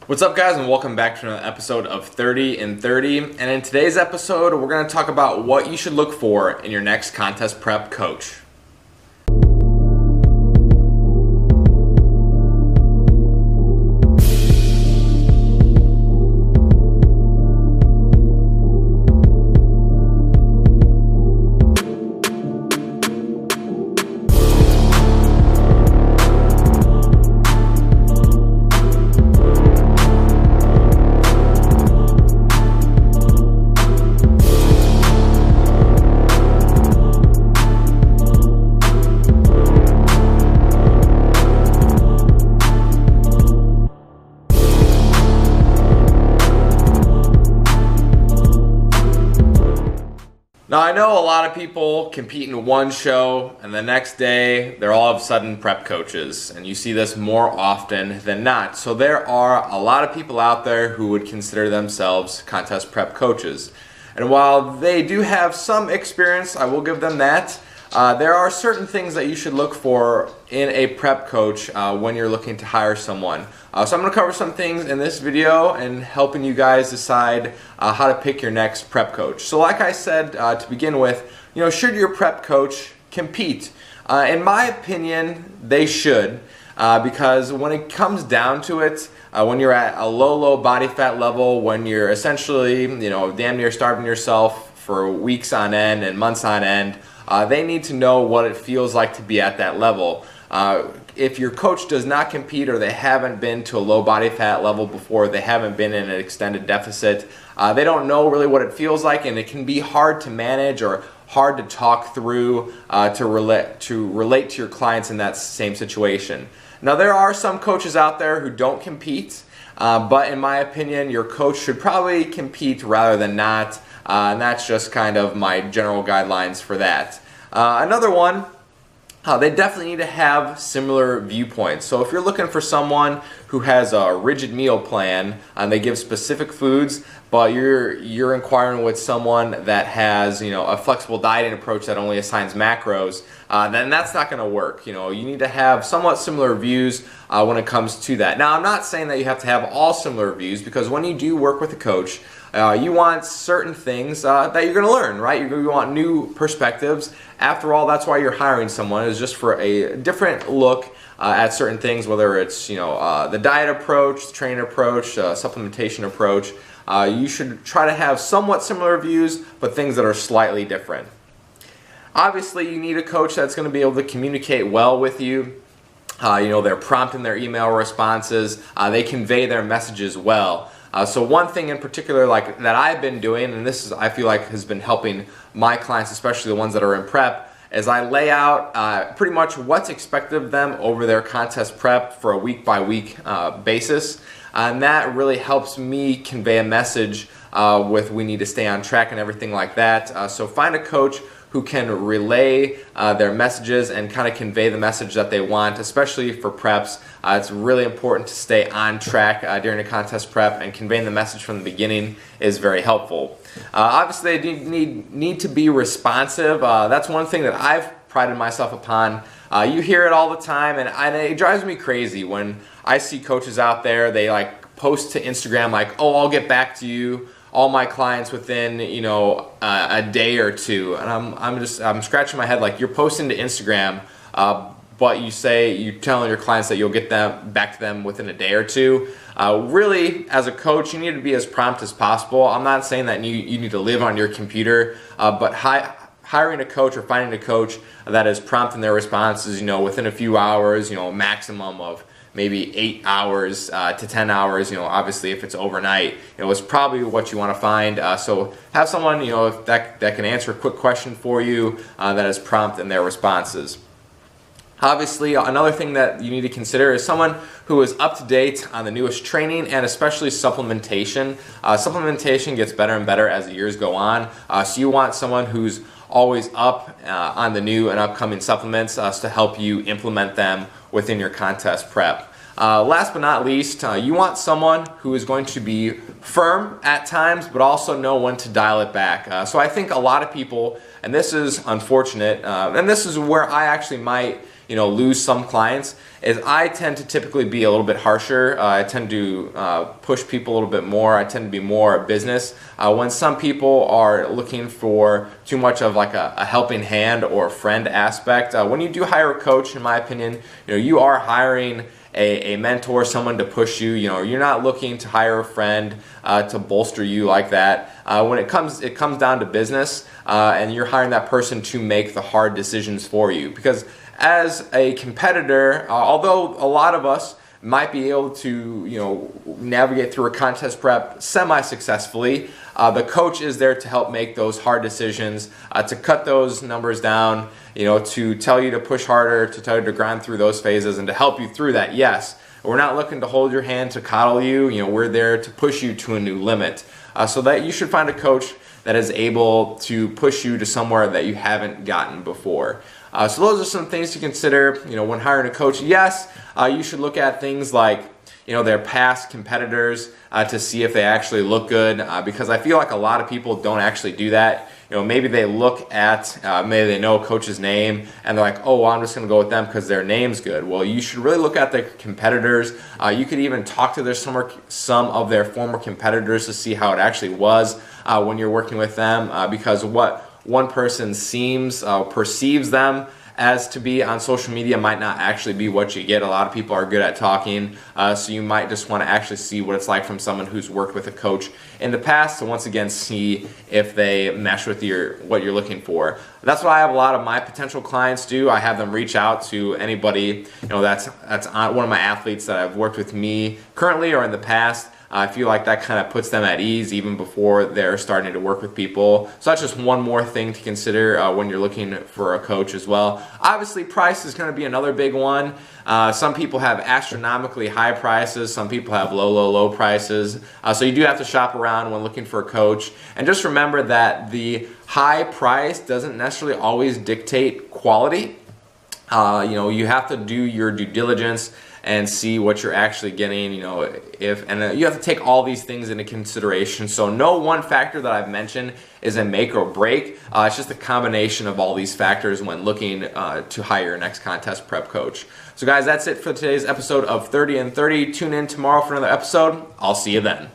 What's up, guys, and welcome back to another episode of 30 in 30. And in today's episode, we're going to talk about what you should look for in your next contest prep coach. Now, I know a lot of people compete in one show and the next day they're all of a sudden prep coaches, and you see this more often than not. So there are a lot of people out there who would consider themselves contest prep coaches. And while they do have some experience, I will give them that, there are certain things that you should look for in a prep coach when you're looking to hire someone. So I'm going to cover some things in this video and helping you guys decide how to pick your next prep coach. So like I said to begin with, should your prep coach compete? In my opinion, they should, because when it comes down to it, when you're at a low body fat level, when you're essentially, damn near starving yourself for weeks on end and months on end, they need to know what it feels like to be at that level. If your coach does not compete, or they haven't been to a low body fat level before, they haven't been in an extended deficit, they don't know really what it feels like, and it can be hard to manage or hard to talk through to relate to your clients in that same situation. Now, there are some coaches out there who don't compete, but in my opinion, your coach should probably compete rather than not, and that's just kind of my general guidelines for that. Another one, they definitely need to have similar viewpoints. So if you're looking for someone who has a rigid meal plan and they give specific foods, but you're inquiring with someone that has a flexible dieting approach that only assigns macros, then that's not going to work. You need to have somewhat similar views when it comes to that. Now, I'm not saying that you have to have all similar views, because when you do work with a coach, you want certain things that you're going to learn, right? You want new perspectives. After all, that's why you're hiring someone, is just for a different look at certain things, whether it's the diet approach, the training approach, supplementation approach. You should try to have somewhat similar views, but things that are slightly different. Obviously, you need a coach that's going to be able to communicate well with you. They're prompt in their email responses. They convey their messages well. So one thing in particular that I've been doing, and this I feel like has been helping my clients, especially the ones that are in prep, is I lay out pretty much what's expected of them over their contest prep for a week-by-week basis. And that really helps me convey a message with we need to stay on track and everything like that. So find a coach who can relay their messages and kind of convey the message that they want, especially for preps. It's really important to stay on track during a contest prep, and conveying the message from the beginning is very helpful. Obviously, they need to be responsive. That's one thing that I've prided myself upon. You hear it all the time, and it drives me crazy when I see coaches out there, they post to Instagram oh, I'll get back to you, all my clients within a day or two, and I'm scratching my head you're posting to Instagram, but you're telling your clients that you'll get them back to them within a day or two. Really, as a coach, you need to be as prompt as possible. I'm not saying that you need to live on your computer, but hiring a coach or finding a coach that is prompt in their responses, within a few hours, a maximum of maybe 8 hours to 10 hours, obviously if it's overnight, is probably what you want to find. So have someone, that can answer a quick question for you that is prompt in their responses. Obviously, another thing that you need to consider is someone who is up to date on the newest training, and especially supplementation. Supplementation gets better and better as the years go on, so you want someone who's always up on the new and upcoming supplements to help you implement them within your contest prep. Last but not least, you want someone who is going to be firm at times, but also know when to dial it back. So I think a lot of people, and this is unfortunate, and this is where I actually might lose some clients is I tend to typically be a little bit harsher. I tend to push people a little bit more. I tend to be more business. When some people are looking for too much of like a helping hand or friend aspect, when you do hire a coach, in my opinion, you are hiring a mentor, someone to push you. You're not looking to hire a friend to bolster you like that. When it comes down to business, and you're hiring that person to make the hard decisions for you. Because as a competitor, although a lot of us might be able to navigate through a contest prep semi-successfully, the coach is there to help make those hard decisions, to cut those numbers down, to tell you to push harder, to tell you to grind through those phases, and to help you through that. Yes, we're not looking to hold your hand, to coddle you. We're there to push you to a new limit. So that you should find a coach that is able to push you to somewhere that you haven't gotten before. So those are some things to consider, when hiring a coach. Yes, you should look at things like, their past competitors to see if they actually look good, because I feel like a lot of people don't actually do that. Maybe they look at, maybe they know a coach's name and they're like, oh, well, I'm just going to go with them because their name's good. Well, you should really look at the competitors. You could even talk to some of their former competitors to see how it actually was when you're working with them, because what one person perceives them as to be on social media might not actually be what you get. A lot of people are good at talking, so you might just want to actually see what it's like from someone who's worked with a coach in the past to once again see if they mesh with what you're looking for. That's what I have a lot of my potential clients do. I have them reach out to anybody that's one of my athletes that have worked with me currently or in the past. I feel like that kind of puts them at ease even before they're starting to work with people. So that's just one more thing to consider when you're looking for a coach as well. Obviously, price is going to be another big one. Some people have astronomically high prices. Some people have low prices. So you do have to shop around when looking for a coach. And just remember that the high price doesn't necessarily always dictate quality. You have to do your due diligence and see what you're actually getting, you have to take all these things into consideration. So no one factor that I've mentioned is a make or break. It's just a combination of all these factors when looking to hire your next contest prep coach. So guys, that's it for today's episode of 30 and 30. Tune in tomorrow for another episode. I'll see you then.